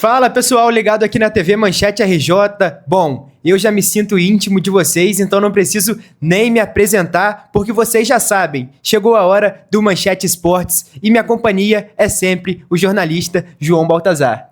Fala, pessoal, ligado aqui na TV Manchete RJ. Bom, eu já me sinto íntimo de vocês, então não preciso nem me apresentar, porque vocês já sabem. Chegou a hora do Manchete Esportes e minha companhia é sempre o jornalista João Baltazar.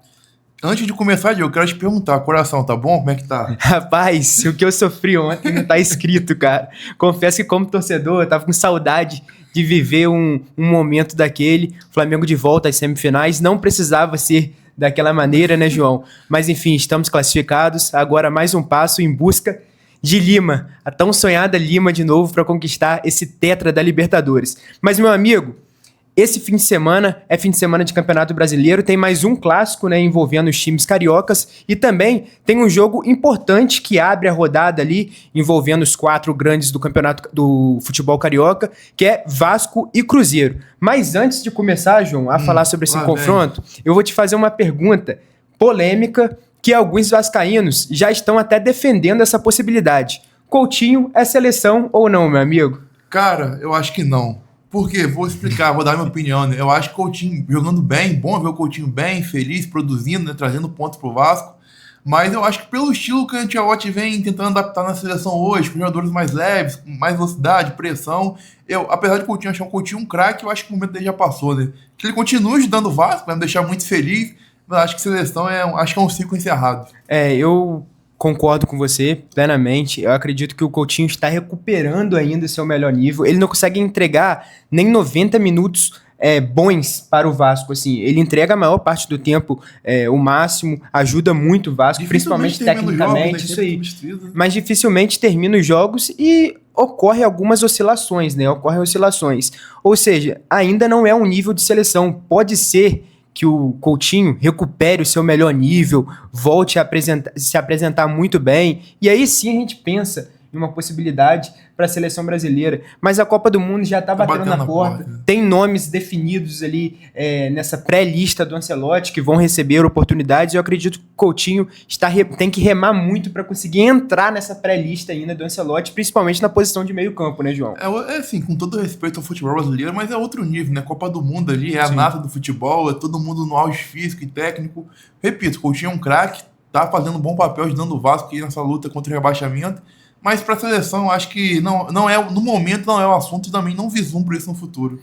Antes de começar, Diego, eu quero te perguntar, coração, tá bom? Como é que tá? Rapaz, o que eu sofri ontem não tá escrito, cara. Confesso que como torcedor, eu tava com saudade de viver um momento daquele. Flamengo de volta às semifinais, não precisava ser daquela maneira, né, João? Mas enfim, estamos classificados. Agora mais um passo em busca de Lima, a tão sonhada Lima de novo para conquistar esse tetra da Libertadores. Mas, meu amigo, esse fim de semana é fim de semana de Campeonato Brasileiro, tem mais um clássico, né, envolvendo os times cariocas e também tem um jogo importante que abre a rodada ali, envolvendo os 4 grandes do campeonato do futebol carioca, que é Vasco e Cruzeiro. Mas antes de começar, João, a falar sobre esse confronto, eu vou te fazer uma pergunta polêmica que alguns vascaínos já estão até defendendo essa possibilidade. Coutinho é seleção ou não, meu amigo? Cara, eu acho que não. Por quê? Vou explicar, vou dar minha opinião, né? Eu acho que o Coutinho jogando bem, bom ver o Coutinho bem, feliz, produzindo, né? Trazendo pontos pro Vasco. Mas eu acho que pelo estilo que o Ancelotti vem tentando adaptar na seleção hoje, com jogadores mais leves, com mais velocidade, pressão, apesar de o Coutinho achar o Coutinho um craque, eu acho que o momento dele já passou, né? Que ele continue ajudando o Vasco, vai me deixar muito feliz, mas acho que seleção acho que é um ciclo encerrado. Eu concordo com você plenamente. Eu acredito que o Coutinho está recuperando ainda seu melhor nível. Ele não consegue entregar nem 90 minutos bons para o Vasco. Assim, ele entrega a maior parte do tempo o máximo, ajuda muito o Vasco, principalmente tecnicamente, jogos, né? Isso aí. Mas dificilmente termina os jogos e ocorre algumas oscilações, né? Ou seja, ainda não é um nível de seleção. Pode ser que o Coutinho recupere o seu melhor nível, volte a se apresentar muito bem, e aí sim a gente pensa em uma possibilidade para a seleção brasileira. Mas a Copa do Mundo já está batendo na porta, tem nomes definidos ali nessa pré-lista do Ancelotti que vão receber oportunidades, e eu acredito que o Coutinho tem que remar muito para conseguir entrar nessa pré-lista ainda do Ancelotti, principalmente na posição de meio campo, né, João? Assim, com todo respeito ao futebol brasileiro, mas é outro nível, né? Copa do Mundo ali, a nata do futebol, é todo mundo no auge físico e técnico. Repito, o Coutinho é um craque, tá fazendo um bom papel ajudando o Vasco aí nessa luta contra o rebaixamento. Mas para a seleção, acho que não é, no momento não é o assunto e também não vislumbro isso no futuro.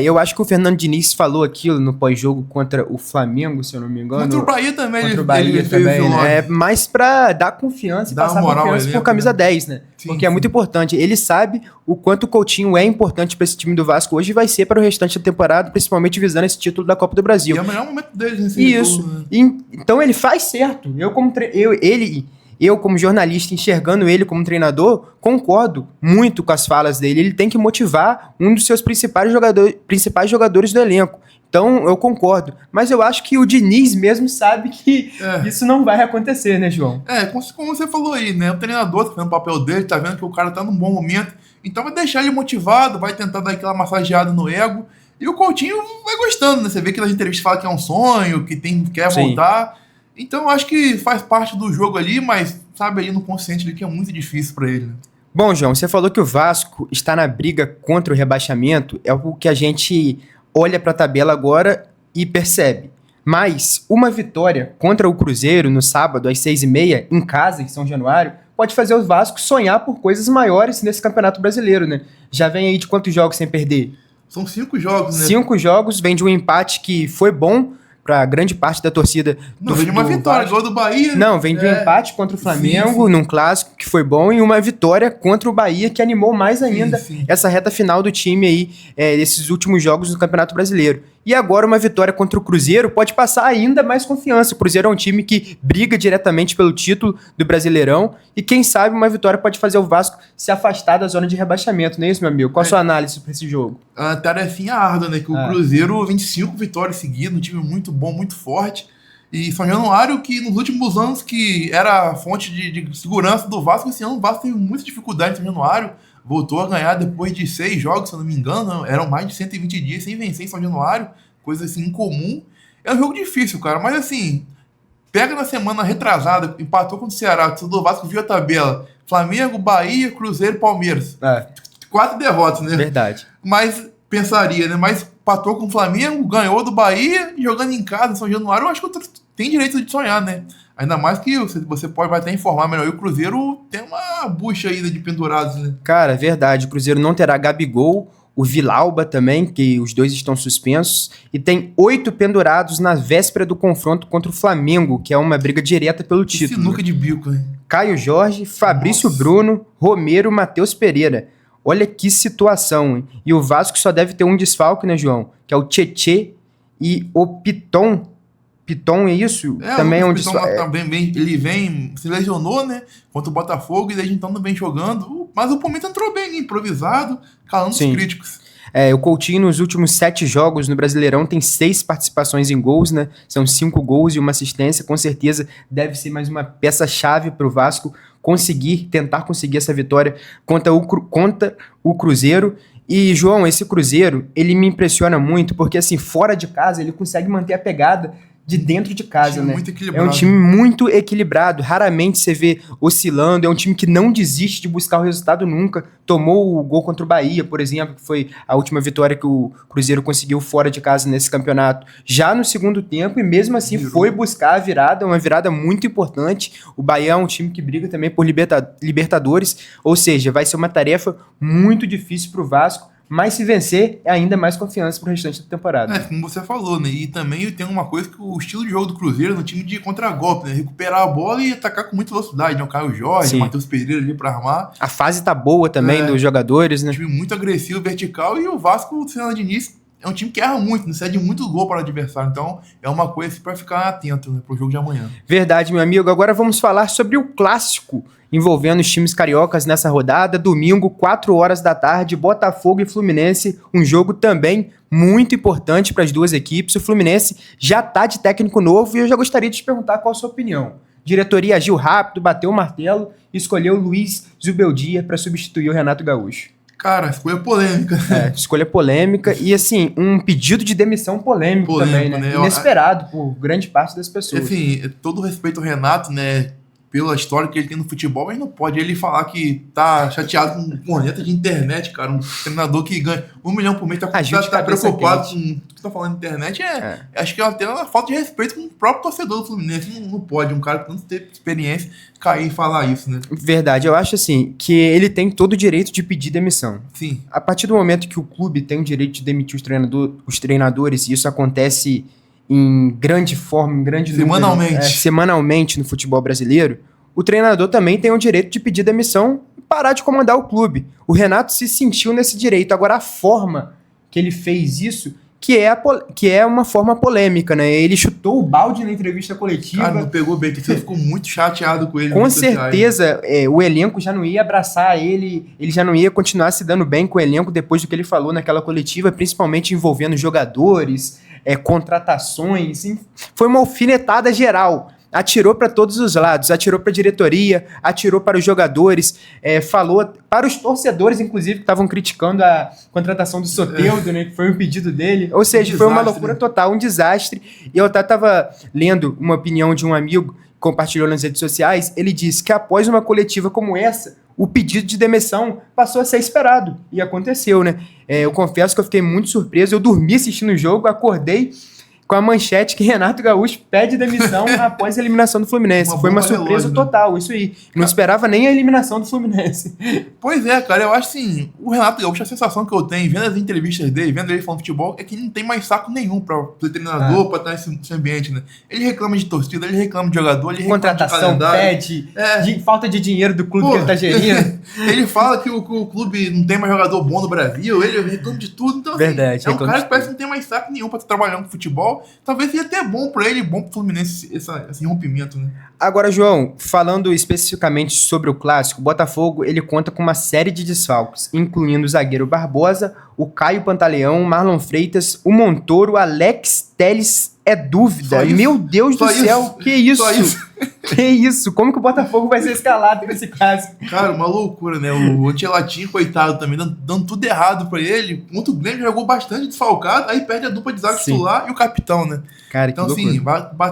Eu acho que o Fernando Diniz falou aquilo no pós-jogo contra o Flamengo, se eu não me engano. Contra o Bahia também. Contra o Bahia também, né? Mas para dar confiança e passar confiança por camisa 10, né? Sim, porque é muito importante. Ele sabe o quanto o Coutinho é importante para esse time do Vasco hoje e vai ser para o restante da temporada, principalmente visando esse título da Copa do Brasil. E é o melhor momento deles nesse Isso. Jogo, né? Então ele faz certo. Eu, como jornalista, enxergando ele como treinador, concordo muito com as falas dele. Ele tem que motivar um dos seus principais jogadores do elenco. Então, eu concordo. Mas eu acho que o Diniz mesmo sabe que isso não vai acontecer, né, João? Como você falou aí, né? O treinador tá fazendo o papel dele, tá vendo que o cara tá num bom momento. Então vai deixar ele motivado, vai tentar dar aquela massageada no ego. E o Coutinho vai gostando, né? Você vê que nas entrevistas fala que é um sonho, que quer voltar. Então, acho que faz parte do jogo ali, mas sabe ali no consciente ali que é muito difícil para ele. Bom, João, você falou que o Vasco está na briga contra o rebaixamento, é o que a gente olha para a tabela agora e percebe. Mas uma vitória contra o Cruzeiro no sábado às 6h30, em casa, em São Januário, pode fazer o Vasco sonhar por coisas maiores nesse Campeonato Brasileiro, né? Já vem aí de quantos jogos sem perder? São 5 jogos, né? 5 jogos, vem de um empate que foi bom para grande parte da torcida. Não, vem de uma vitória, igual do Bahia. Não, vem de um empate contra o Flamengo, num clássico que foi bom, e uma vitória contra o Bahia que animou mais ainda essa reta final do time aí, desses últimos jogos do Campeonato Brasileiro. E agora uma vitória contra o Cruzeiro pode passar ainda mais confiança. O Cruzeiro é um time que briga diretamente pelo título do Brasileirão e quem sabe uma vitória pode fazer o Vasco se afastar da zona de rebaixamento, não é isso, meu amigo? Qual a sua análise para esse jogo? A tarefinha árdua, né? Que o Cruzeiro, 25 vitórias seguidas, um time muito bom, muito forte. E São Januário, que nos últimos anos que era a fonte de segurança do Vasco, esse ano o Vasco teve muita dificuldade em São Januário. Voltou a ganhar depois de 6 jogos, se eu não me engano. Eram mais de 120 dias sem vencer em São Januário. Coisa assim, incomum. É um jogo difícil, cara. Mas assim, pega na semana retrasada, empatou contra o Ceará, o Vasco viu a tabela. Flamengo, Bahia, Cruzeiro, Palmeiras. 4 derrotas, né? Verdade. Mas pensaria, né? Mas empatou com o Flamengo, ganhou do Bahia, e jogando em casa, em São Januário, eu acho que tem direito de sonhar, né? Ainda mais que você vai até informar melhor. E o Cruzeiro tem uma bucha aí de pendurados, né? Cara, verdade. O Cruzeiro não terá Gabigol, o Vilauba também, que os dois estão suspensos. E tem 8 pendurados na véspera do confronto contra o Flamengo, que é uma briga direta pelo título. Sinuca de bico, né? Caio Jorge, Fabrício Bruno, Romero, Matheus Pereira. Olha que situação, hein? E o Vasco só deve ter um desfalque, né, João? Que é o Tietê e o Piton. Piton, é isso? Também é um desfalque. Ele se lesionou, né? Contra o Botafogo e desde então não vem jogando. Mas o Palmeiras entrou bem, improvisado, calando os críticos. O Coutinho, nos últimos 7 jogos no Brasileirão, tem 6 participações em gols, né? São 5 gols e uma assistência. Com certeza deve ser mais uma peça-chave para o Vasco tentar conseguir essa vitória contra o Cruzeiro. E, João, esse Cruzeiro, ele me impressiona muito, porque, assim, fora de casa, ele consegue manter a pegada de dentro de casa, né? É um time muito equilibrado, raramente você vê oscilando, é um time que não desiste de buscar o resultado nunca. Tomou o gol contra o Bahia, por exemplo, que foi a última vitória que o Cruzeiro conseguiu fora de casa nesse campeonato, já no segundo tempo, e mesmo assim foi buscar a virada, uma virada muito importante. O Bahia é um time que briga também por Libertadores, ou seja, vai ser uma tarefa muito difícil para o Vasco, mas se vencer, é ainda mais confiança pro restante da temporada. Como você falou, né? E também tem uma coisa que o estilo de jogo do Cruzeiro é um time de contragolpe, né? Recuperar a bola e atacar com muita velocidade, né? O Caio Jorge, o Matheus Pereira ali pra armar. A fase tá boa também dos jogadores, né? Um time muito agressivo, vertical, e o Vasco, o Fernando Diniz, é um time que erra muito, né? Cede muito gol para o adversário. Então, é uma coisa para ficar atento, né, pro jogo de amanhã. Verdade, meu amigo. Agora vamos falar sobre o clássico envolvendo os times cariocas nessa rodada. Domingo, 4 horas da tarde, Botafogo e Fluminense. Um jogo também muito importante para as duas equipes. O Fluminense já tá de técnico novo e eu já gostaria de te perguntar qual a sua opinião. Diretoria agiu rápido, bateu o martelo e escolheu o Luiz Zubeldia para substituir o Renato Gaúcho. Cara, escolha polêmica. Escolha polêmica e, assim, um pedido de demissão polêmico também, né? Inesperado por grande parte das pessoas. Assim, todo respeito ao Renato, né? Pela história que ele tem no futebol, mas não pode ele falar que tá chateado com corneta de internet, cara. Um treinador que ganha 1 milhão por mês, tá preocupado com o que tá falando na internet. Acho que é até uma falta de respeito com o próprio torcedor do Fluminense. Não pode um cara que não teve experiência cair e falar isso, né? Verdade, eu acho assim, que ele tem todo o direito de pedir demissão. Sim. A partir do momento que o clube tem o direito de demitir os treinadores, e isso acontece em grande forma, em grande número, semanalmente no futebol brasileiro, o treinador também tem o direito de pedir demissão e parar de comandar o clube. O Renato se sentiu nesse direito. Agora, a forma que ele fez isso, que é uma forma polêmica, né? Ele chutou o balde na entrevista coletiva. Cara, não pegou bem, porque você ficou muito chateado com ele. Com certeza, o elenco já não ia abraçar ele já não ia continuar se dando bem com o elenco depois do que ele falou naquela coletiva, principalmente envolvendo jogadores, contratações, enfim. Foi uma alfinetada geral. Atirou para todos os lados, atirou para a diretoria, atirou para os jogadores, falou para os torcedores, inclusive, que estavam criticando a contratação do Soteldo, né, que foi um pedido dele. Ou seja, foi uma loucura total, um desastre. E eu até estava lendo uma opinião de um amigo que compartilhou nas redes sociais. Ele disse que após uma coletiva como essa, o pedido de demissão passou a ser esperado. E aconteceu, né? Eu confesso que eu fiquei muito surpreso. Eu dormi assistindo o jogo, acordei com a manchete que Renato Gaúcho pede demissão após a eliminação do Fluminense. Foi uma surpresa total, isso aí. Não esperava nem a eliminação do Fluminense. Pois é, cara, eu acho assim, o Renato Gaúcho, a sensação que eu tenho, vendo as entrevistas dele, vendo ele falando futebol, é que ele não tem mais saco nenhum pra ser treinador, pra estar nesse ambiente, né? Ele reclama de torcida, ele reclama de jogador, ele reclama contratação, de calendário. Pede, falta de dinheiro do clube que ele tá gerindo. Ele fala que o clube não tem mais jogador bom no Brasil, ele reclama de tudo. Então, verdade, assim, é um cara que parece que não tem mais saco nenhum pra estar trabalhando com futebol. Talvez seja até bom pra ele, bom pro Fluminense esse rompimento, né? Agora, João, falando especificamente sobre o clássico, o Botafogo ele conta com uma série de desfalques, incluindo o zagueiro Barbosa, o Caio Pantaleão, o Marlon Freitas, o Montoro, o Alex Telles é dúvida. Meu Deus do céu, que isso? Que isso? Como que o Botafogo vai ser escalado nesse clássico? Cara, uma loucura, né? O Ancelotti, coitado, também dando tudo errado pra ele. Ontem o Grêmio jogou bastante desfalcado, aí perde a dupla de zaga titular e o capitão, né? Cara, então, que assim,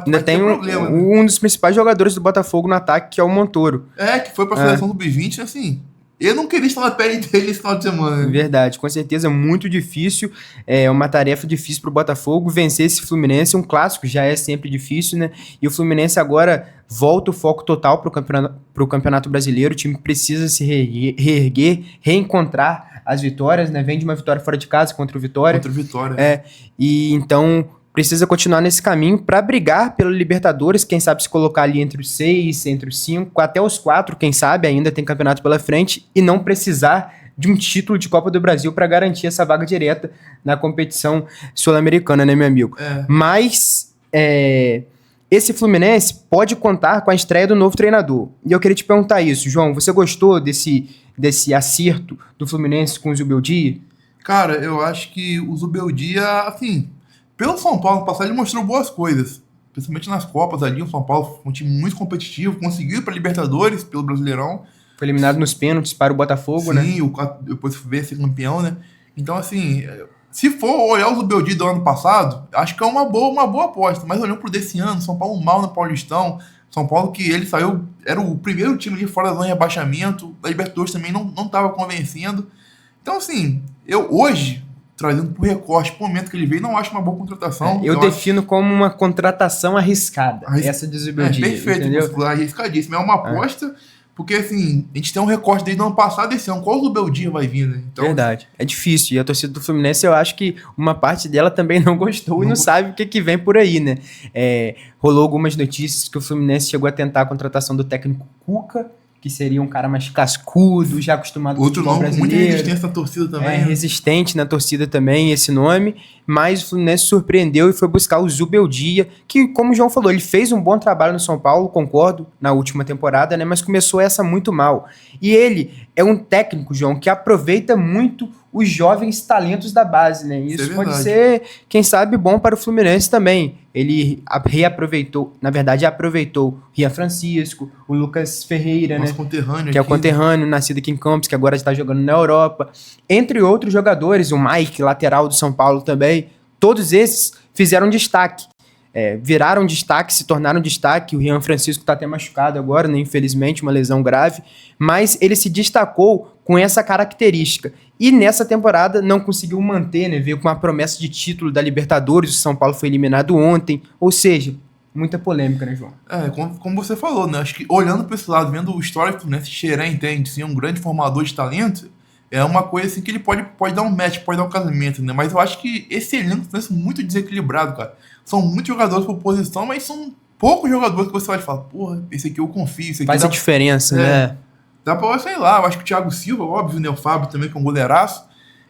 ainda tem problema, um dos principais jogadores do Botafogo no ataque, que é o Montoro. Que foi pra seleção do B20, assim. Eu não queria estar na pele dele esse final de semana. Verdade, com certeza muito difícil, é uma tarefa difícil para o Botafogo vencer esse Fluminense, um clássico já é sempre difícil, né? E o Fluminense agora volta o foco total para o Campeonato Brasileiro, o time precisa se reerguer, reencontrar as vitórias, né? Vem de uma vitória fora de casa contra o Vitória. Contra o Vitória. E então precisa continuar nesse caminho para brigar pela Libertadores, quem sabe se colocar ali entre os 6, entre os 5, até os 4, quem sabe, ainda tem campeonato pela frente, e não precisar de um título de Copa do Brasil para garantir essa vaga direta na competição sul-americana, né, meu amigo? Mas esse Fluminense pode contar com a estreia do novo treinador. E eu queria te perguntar isso, João, você gostou desse acerto do Fluminense com o Zubeldia? Cara, eu acho que o Zubeldia, assim, pelo São Paulo no passado, ele mostrou boas coisas. Principalmente nas Copas ali, o São Paulo foi um time muito competitivo, conseguiu ir para Libertadores pelo Brasileirão. Foi eliminado nos pênaltis para o Botafogo, né? Sim, depois veio ser campeão, né? Então, assim, se for olhar o Zubeldia do ano passado, acho que é uma boa aposta. Mas olhando pro desse ano, São Paulo mal no Paulistão, São Paulo que ele saiu, era o primeiro time ali fora da zona de rebaixamento, a Libertadores também não estava convencendo. Então, assim, eu hoje, trazendo pro recorte, pro momento que ele veio, não acho uma boa contratação. Eu defino como uma contratação arriscada, essa de Zubeldia. Perfeito, entendeu? Arriscadíssimo. É uma aposta, porque assim, a gente tem um recorte desde o ano passado, esse ano, qual o Zubeldia vai vir, né? Então, verdade, é difícil. E a torcida do Fluminense, eu acho que uma parte dela também não gostou e não sabe o que vem por aí, né? Rolou algumas notícias que o Fluminense chegou a tentar a contratação do técnico Cuca, que seria um cara mais cascudo, já acostumado com o futebol brasileiro. Muita resistência na torcida também. Resistente na torcida também, esse nome. Mas o Fluminense surpreendeu e foi buscar o Zubeldia, que, como o João falou, ele fez um bom trabalho no São Paulo, concordo, na última temporada, né? Mas começou essa muito mal. E ele é um técnico, João, que aproveita muito os jovens talentos da base, né? Isso pode ser, quem sabe, bom para o Fluminense também. Ele aproveitou o Rian Francisco, o Lucas Ferreira, né? Que é o conterrâneo, nascido aqui em Campos, que agora está jogando na Europa. Entre outros jogadores, o Mike, lateral do São Paulo também. Todos esses fizeram destaque. Viraram destaque, se tornaram destaque. O Rian Francisco está até machucado agora, né? Infelizmente, uma lesão grave. Mas ele se destacou com essa característica. E nessa temporada não conseguiu manter, né? Veio com uma promessa de título da Libertadores. O São Paulo foi eliminado ontem. Ou seja, muita polêmica, né, João? Como você falou, né? Acho que olhando para esse lado, vendo o histórico do Fluminense, Xerém entende, ser um grande formador de talento, é uma coisa assim que ele pode dar um match, pode dar um casamento, né? Mas eu acho que esse elenco é muito desequilibrado, cara. São muitos jogadores por posição, mas são poucos jogadores que você vai falar, porra, esse aqui eu confio, esse aqui faz a diferença, né? Dá pra, sei lá, eu acho que o Thiago Silva, óbvio, né? O Fábio também, que é um goleiraço.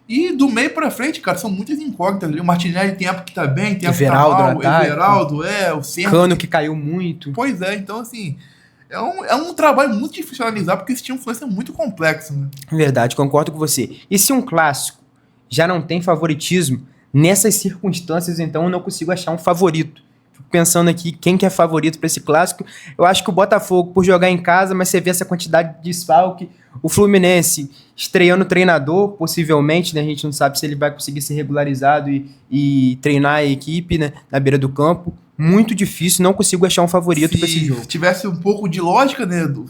E do meio pra frente, cara, são muitas incógnitas ali. O Martinelli tem época que tá bem, tem época que tá mal. O Everaldo, o Serra. Cano que caiu muito. Pois é, então assim, é um trabalho muito difícil de analisar, porque esse time é muito complexo, né? Verdade, concordo com você. E se um clássico já não tem favoritismo, nessas circunstâncias, então, eu não consigo achar um favorito. Fico pensando aqui, quem que é favorito para esse clássico? Eu acho que o Botafogo, por jogar em casa, mas você vê essa quantidade de desfalque. O Fluminense estreando treinador, possivelmente, né? A gente não sabe se ele vai conseguir ser regularizado e treinar a equipe, né, na beira do campo. Muito difícil, não consigo achar um favorito para esse jogo. Se tivesse um pouco de lógica, né, o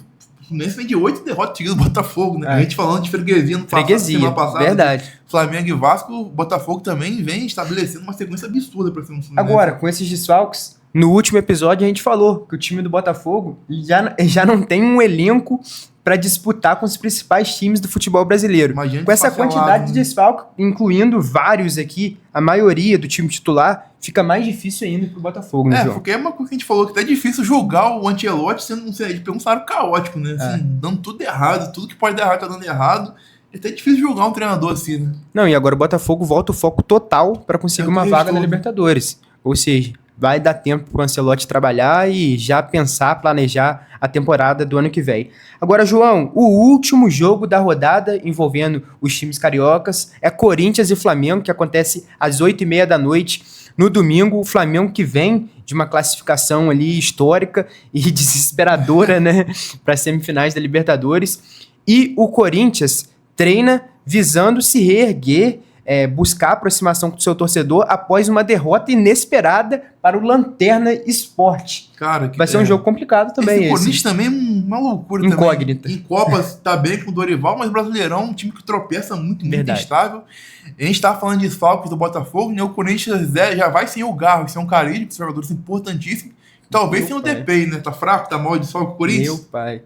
Fluminense vem de 8 derrotas seguidas do Botafogo, né? A gente falando de freguesia no passado, semana passada. Verdade. Flamengo e Vasco, o Botafogo também vem estabelecendo uma sequência absurda para cima do Fluminense. Agora, com esses desfalques, no último episódio a gente falou que o time do Botafogo já não tem um elenco para disputar com os principais times do futebol brasileiro. Imagina com essa quantidade de desfalque, incluindo vários aqui, a maioria do time titular, fica mais difícil ainda pro Botafogo, né, João? Porque é uma coisa que a gente falou, que é difícil julgar o Ancelotti sendo um cenário caótico, né? Assim, dando tudo errado, tudo que pode dar errado tá dando errado. É até difícil julgar um treinador assim, né? Não, e agora o Botafogo volta o foco total para conseguir uma vaga na Libertadores. Ou seja, vai dar tempo pro Ancelotti trabalhar e já pensar, planejar a temporada do ano que vem. Agora, João, o último jogo da rodada envolvendo os times cariocas é Corinthians e Flamengo, que acontece às 8h30 da noite. No domingo, o Flamengo que vem de uma classificação ali histórica e desesperadora, né, para as semifinais da Libertadores. E o Corinthians treina visando se reerguer buscar aproximação com o seu torcedor após uma derrota inesperada para o Lanterna Sport. Cara, vai ser um jogo complicado também. Esse Corinthians também é uma loucura. Incógnita. Também. Em Copas tá bem com o Dorival, mas o Brasileirão é um time que tropeça muito instável. A gente tá falando de desfalques do Botafogo, né? O Corinthians já vai sem o Garro, sem o Carille, que são jogadores importantíssimos. Talvez sem o DP, né? Tá fraco, tá mal de desfalque o Corinthians. Meu pai.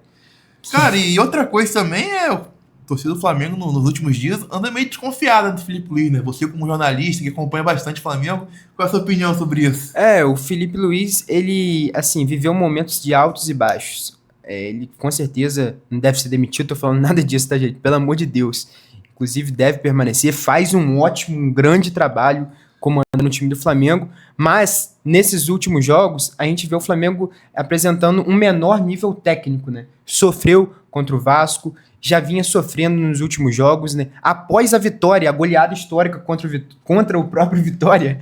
Cara, e outra coisa também a torcida do Flamengo nos últimos dias anda meio desconfiada do Felipe Luiz, né? Você como jornalista que acompanha bastante o Flamengo, qual é a sua opinião sobre isso? O Felipe Luiz, ele, assim, viveu momentos de altos e baixos. Ele, com certeza, não deve ser demitido, tô falando nada disso, tá, gente? Pelo amor de Deus. Inclusive, deve permanecer, faz um grande trabalho comandando o time do Flamengo, mas nesses últimos jogos, a gente vê o Flamengo apresentando um menor nível técnico, né? Sofreu contra o Vasco, já vinha sofrendo nos últimos jogos, né? Após a vitória, a goleada histórica contra o próprio Vitória,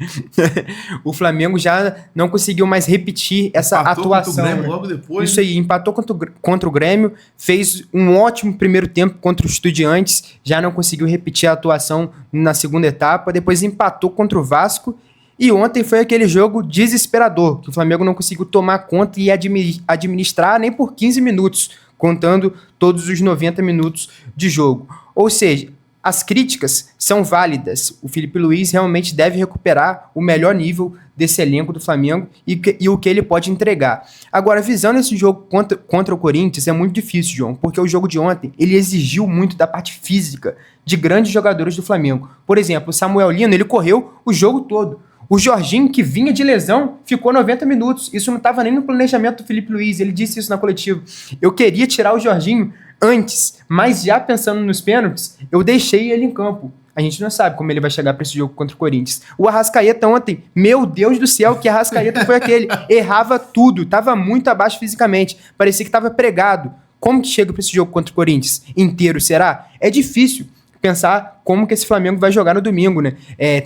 o Flamengo já não conseguiu mais repetir essa atuação. Contra o Grêmio, logo depois. Isso aí, empatou contra o Grêmio, fez um ótimo primeiro tempo contra o Estudiantes, já não conseguiu repetir a atuação na segunda etapa, depois empatou contra o Vasco, e ontem foi aquele jogo desesperador, que o Flamengo não conseguiu tomar conta e administrar nem por 15 minutos, contando todos os 90 minutos de jogo. Ou seja, as críticas são válidas. O Felipe Luiz realmente deve recuperar o melhor nível desse elenco do Flamengo e o que ele pode entregar. Agora, visando esse jogo contra o Corinthians, é muito difícil, João, porque o jogo de ontem, ele exigiu muito da parte física de grandes jogadores do Flamengo. Por exemplo, o Samuel Lino, ele correu o jogo todo. O Jorginho, que vinha de lesão, ficou 90 minutos. Isso não estava nem no planejamento do Felipe Luiz. Ele disse isso na coletiva. Eu queria tirar o Jorginho antes, mas já pensando nos pênaltis, eu deixei ele em campo. A gente não sabe como ele vai chegar para esse jogo contra o Corinthians. O Arrascaeta ontem, meu Deus do céu, que Arrascaeta foi aquele. Errava tudo, estava muito abaixo fisicamente. Parecia que estava pregado. Como que chega para esse jogo contra o Corinthians? Inteiro, será? É difícil pensar como que esse Flamengo vai jogar no domingo, né?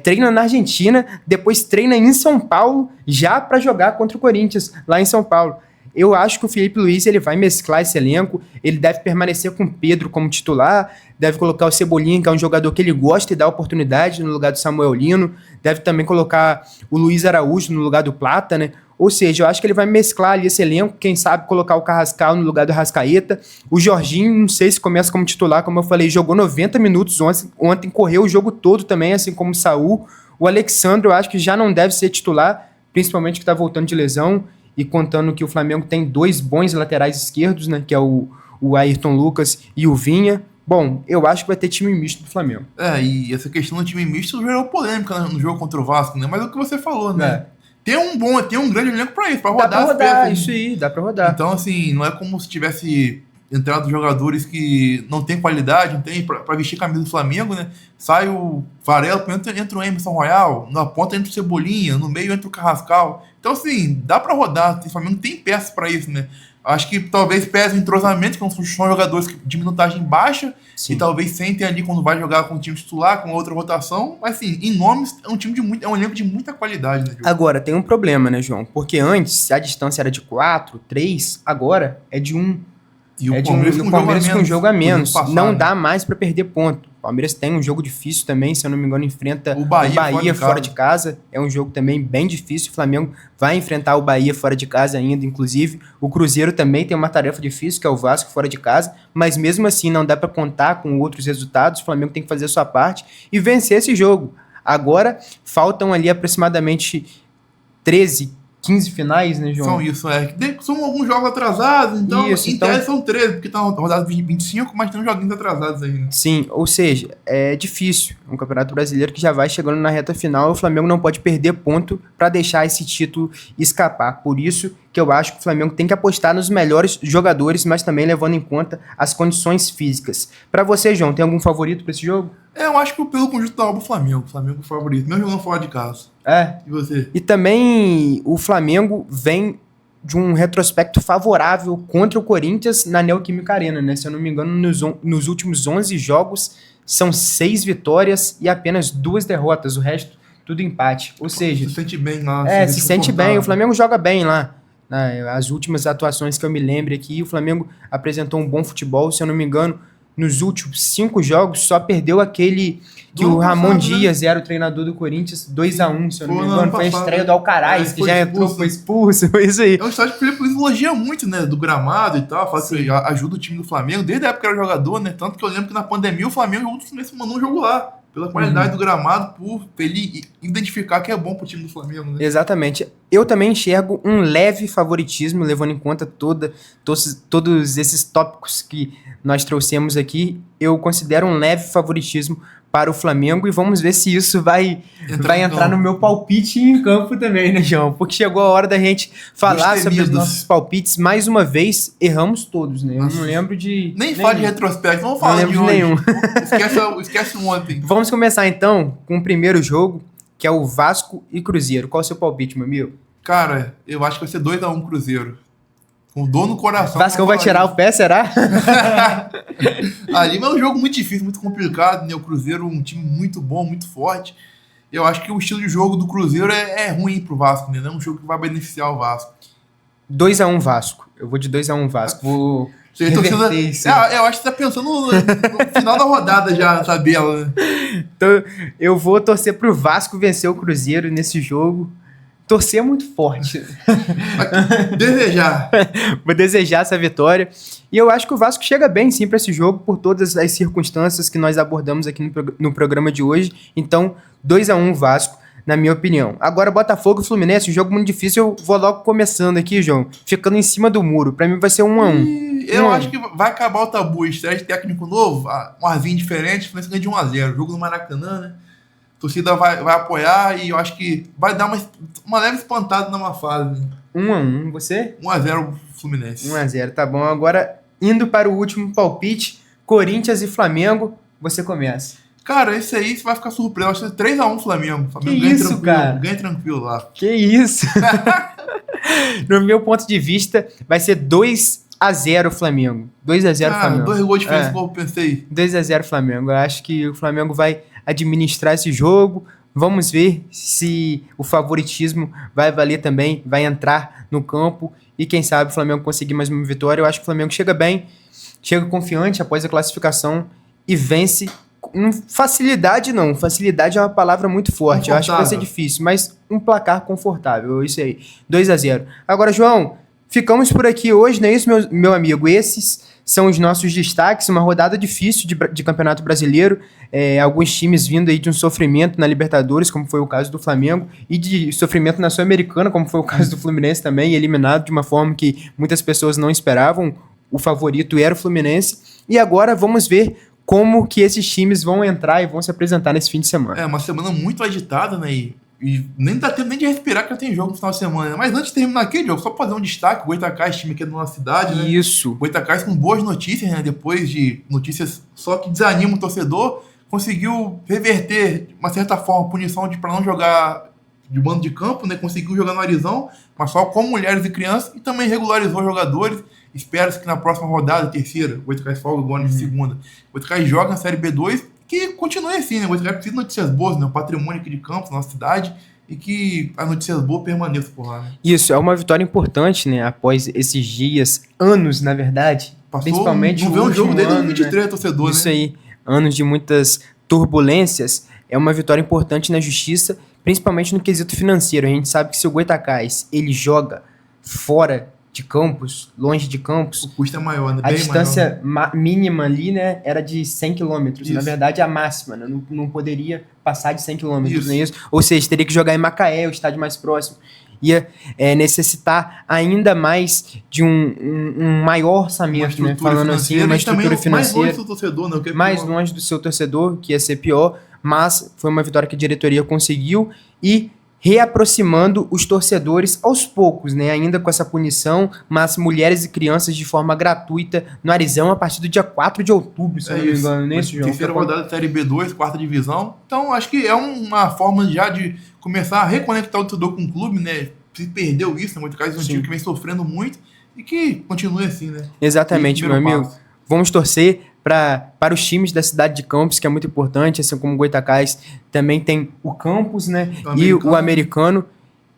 Treina na Argentina, depois treina em São Paulo, já para jogar contra o Corinthians, lá em São Paulo. Eu acho que o Felipe Luiz ele vai mesclar esse elenco, ele deve permanecer com o Pedro como titular, deve colocar o Cebolinha, que é um jogador que ele gosta e dá oportunidade no lugar do Samuel Lino, deve também colocar o Luiz Araújo no lugar do Plata, né? Ou seja, eu acho que ele vai mesclar ali esse elenco, quem sabe colocar o Carrascal no lugar do Arrascaeta. O Jorginho, não sei se começa como titular, como eu falei, jogou 90 minutos ontem, correu o jogo todo também, assim como o Saul. O Alexandre, eu acho que já não deve ser titular, principalmente que está voltando de lesão, e contando que o Flamengo tem 2 bons laterais esquerdos, né, que é o Ayrton Lucas e o Vinha. Bom, eu acho que vai ter time misto do Flamengo. E essa questão do time misto gerou polêmica no jogo contra o Vasco, né? Mas é o que você falou, né? Tem um grande elenco pra isso, pra rodar. Dá pra rodar, isso aí, dá pra rodar. Então, assim, não é como se tivesse entrado jogadores que não tem qualidade, não tem pra vestir a camisa do Flamengo, né? Sai o Varela, entra o Emerson Royal, na ponta entra o Cebolinha, no meio entra o Carrascal. Então, assim, dá pra rodar. O Flamengo tem peças pra isso, né? Acho que talvez pese o entrosamento, que são jogadores de minutagem baixa, sim, e talvez sentem ali quando vai jogar com o time titular, com outra rotação. Mas, assim, em nomes, é um elenco de muita qualidade, né, João? Agora, tem um problema, né, João? Porque antes a distância era de 4, 3, agora é de 1. E o Palmeiras com um jogo a menos. Não dá mais para perder ponto. O Palmeiras tem um jogo difícil também, se eu não me engano, enfrenta o Bahia fora de casa. É um jogo também bem difícil. O Flamengo vai enfrentar o Bahia fora de casa ainda, inclusive. O Cruzeiro também tem uma tarefa difícil, que é o Vasco fora de casa. Mas mesmo assim, não dá para contar com outros resultados. O Flamengo tem que fazer a sua parte e vencer esse jogo. Agora, faltam ali aproximadamente 15 finais, né, João? São isso, São alguns jogos atrasados, então em tese são 13, porque tá rodado 25, mas tem uns joguinhos atrasados aí, né? Sim, ou seja, é difícil. Um campeonato brasileiro que já vai chegando na reta final, o Flamengo não pode perder ponto para deixar esse título escapar. Por isso que eu acho que o Flamengo tem que apostar nos melhores jogadores, mas também levando em conta as condições físicas. Para você, João, tem algum favorito para esse jogo? Eu acho que pelo conjunto da obra, o Flamengo é o favorito, mesmo jogando fora de casa. E você? E também o Flamengo vem de um retrospecto favorável contra o Corinthians na Neoquímica Arena, né? Se eu não me engano, nos últimos 11 jogos são 6 vitórias e apenas 2 derrotas, o resto tudo empate. Ou seja, se sente bem lá. Se sente bem, o Flamengo joga bem lá. As últimas atuações que eu me lembro aqui, o Flamengo apresentou um bom futebol, se eu não me engano, nos últimos 5 jogos, só perdeu aquele que o Ramon Dias era o treinador do Corinthians, 2-1, se eu não me engano. Foi a estreia do Alcaraz, que já entrou, foi expulso, foi isso aí. É um estádio que o Felipe Luiz elogia muito, né, do gramado e tal, fala que ajuda o time do Flamengo, desde a época que era jogador, né, tanto que eu lembro que na pandemia o Flamengo mandou um jogo lá, pela qualidade do gramado, por ele identificar que é bom pro time do Flamengo, né? Exatamente. Eu também enxergo um leve favoritismo, levando em conta todos esses tópicos que nós trouxemos aqui. Eu considero um leve favoritismo para o Flamengo e vamos ver se isso vai entrar no meu palpite em campo também, né, João? Porque chegou a hora da gente falar sobre os nossos palpites. Mais uma vez, erramos todos, né? Eu não lembro de... Nem fala de retrospecto, vamos falar de hoje. Nenhum. Esquece ontem. Vamos começar então com o primeiro jogo, que é o Vasco e Cruzeiro. Qual é o seu palpite, meu amigo? Cara, eu acho que vai ser 2-1 Cruzeiro. Com dor no coração. Vasco vai tirar o pé, será? Ali é um jogo muito difícil, muito complicado, né? O Cruzeiro é um time muito bom, muito forte. Eu acho que o estilo de jogo do Cruzeiro é ruim pro Vasco, né? Não é um jogo que vai beneficiar o Vasco. 2-1 Vasco. Eu vou de 2-1 Vasco. Vou reverter isso. Eu acho que você tá pensando no final da rodada já, na tabela, né? Então, eu vou torcer pro Vasco vencer o Cruzeiro nesse jogo. Torcer muito forte. Desejar. Vou desejar essa vitória. E eu acho que o Vasco chega bem, sim, para esse jogo, por todas as circunstâncias que nós abordamos aqui no programa de hoje. Então, 2-1 Vasco, na minha opinião. Agora, Botafogo e Fluminense, um jogo muito difícil. Eu vou logo começando aqui, João, ficando em cima do muro. Para mim vai ser 1-1. Eu acho que vai acabar o tabu. Estreia de técnico novo, um arzinho diferente. O Fluminense ganha de 1-0. Jogo no Maracanã, né? A torcida vai apoiar e eu acho que vai dar uma leve espantada numa fase. 1-1, você? 1-0 Fluminense. 1-0, tá bom. Agora, indo para o último palpite, Corinthians e Flamengo, você começa. Cara, esse aí você vai ficar surpreso. Acho que é 3-1 Flamengo. Flamengo que isso, cara? Ganha tranquilo lá. Que isso? No meu ponto de vista, vai ser 2-0 Flamengo. 2-0 Flamengo. 2 gols de diferença, como eu pensei. 2-0 Flamengo. Eu acho que o Flamengo vai administrar esse jogo. Vamos ver se o favoritismo vai valer também, vai entrar no campo e quem sabe o Flamengo conseguir mais uma vitória. Eu acho que o Flamengo chega bem, chega confiante após a classificação e vence. Facilidade não, facilidade é uma palavra muito forte, eu acho que vai ser difícil, mas um placar confortável, isso aí, 2-0. Agora, João, ficamos por aqui hoje, não é isso, meu amigo? Esses são os nossos destaques, uma rodada difícil de Campeonato Brasileiro, alguns times vindo aí de um sofrimento na Libertadores, como foi o caso do Flamengo, e de sofrimento na Sul-Americana, como foi o caso do Fluminense também, eliminado de uma forma que muitas pessoas não esperavam, o favorito era o Fluminense, e agora vamos ver como que esses times vão entrar e vão se apresentar nesse fim de semana. É uma semana muito agitada, né? E nem dá tempo nem de respirar que já tem jogo no final de semana. Mas antes de terminar aquele jogo, só pra fazer um destaque, o Goitacás, time aqui da nossa cidade, né? Isso. O Goitacás com boas notícias, né? Depois de notícias só que desanimam o torcedor, conseguiu reverter, de uma certa forma, a punição para não jogar de mando de campo, né? Conseguiu jogar no Arizão, mas só com mulheres e crianças, e também regularizou jogadores. Espera-se que na próxima rodada, terceira, o Goitacás folga agora de segunda. O Goitacás joga na Série B2, que continue assim, né? O Goitacás precisa de notícias boas, né? O patrimônio aqui de Campos, nossa cidade, e que as notícias boas permaneçam por lá, né? Isso, é uma vitória importante, né? Após esses dias, anos, na verdade. Passou, principalmente não vê um jogo desde 2023, né? Torcedor, isso né? Aí, anos de muitas turbulências, é uma vitória importante na justiça, principalmente no quesito financeiro. A gente sabe que se o Goitacás, ele joga fora de Campos, longe de Campos, o custo é maior, né? A distância mínima ali, né, era de 100 km. Na verdade, a máxima, né? Não poderia passar de 100 km, não é isso? Ou seja, teria que jogar em Macaé, o estádio mais próximo. Ia necessitar ainda mais de um maior orçamento, né? Falando assim, uma estrutura financeira. Mais longe do torcedor, né? Mais longe do seu torcedor, que ia ser pior, mas foi uma vitória que a diretoria conseguiu e reaproximando os torcedores aos poucos, né? Ainda com essa punição, mas mulheres e crianças de forma gratuita no Arizão a partir do dia 4 de outubro, se não me engano, nesse jogo. Terceira rodada da Série B2, quarta divisão. Então, acho que é uma forma já de começar a reconectar o torcedor com o clube, né? Se perdeu isso, né? Muito caso, um time que vem sofrendo muito e que continue assim, né? Exatamente, meu amigo. Vamos torcer para os times da cidade de Campos, que é muito importante, assim como o Goitacás, também tem o Campus, né? E o Americano.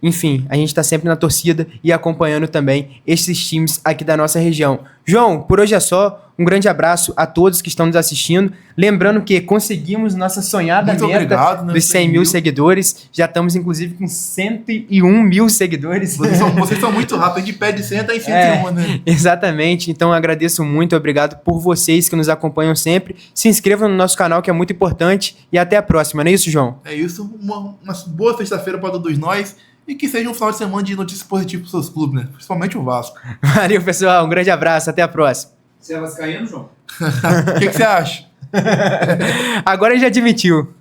Enfim, a gente está sempre na torcida e acompanhando também esses times aqui da nossa região. João, por hoje é só. Um grande abraço a todos que estão nos assistindo. Lembrando que conseguimos nossa sonhada meta dos 100 mil seguidores. Já estamos, inclusive, com 101 mil seguidores. Vocês são muito rápidos. De pé de 100 tá em 101, né? Exatamente. Então, agradeço muito. Obrigado por vocês que nos acompanham sempre. Se inscrevam no nosso canal, que é muito importante. E até a próxima. Não é isso, João? É isso. Uma boa sexta-feira para todos nós. E que seja um final de semana de notícias positivas para os seus clubes, né? Principalmente o Vasco. Valeu, pessoal. Um grande abraço. Até a próxima. Você é vascaíno, João? O que você acha? Agora ele já admitiu.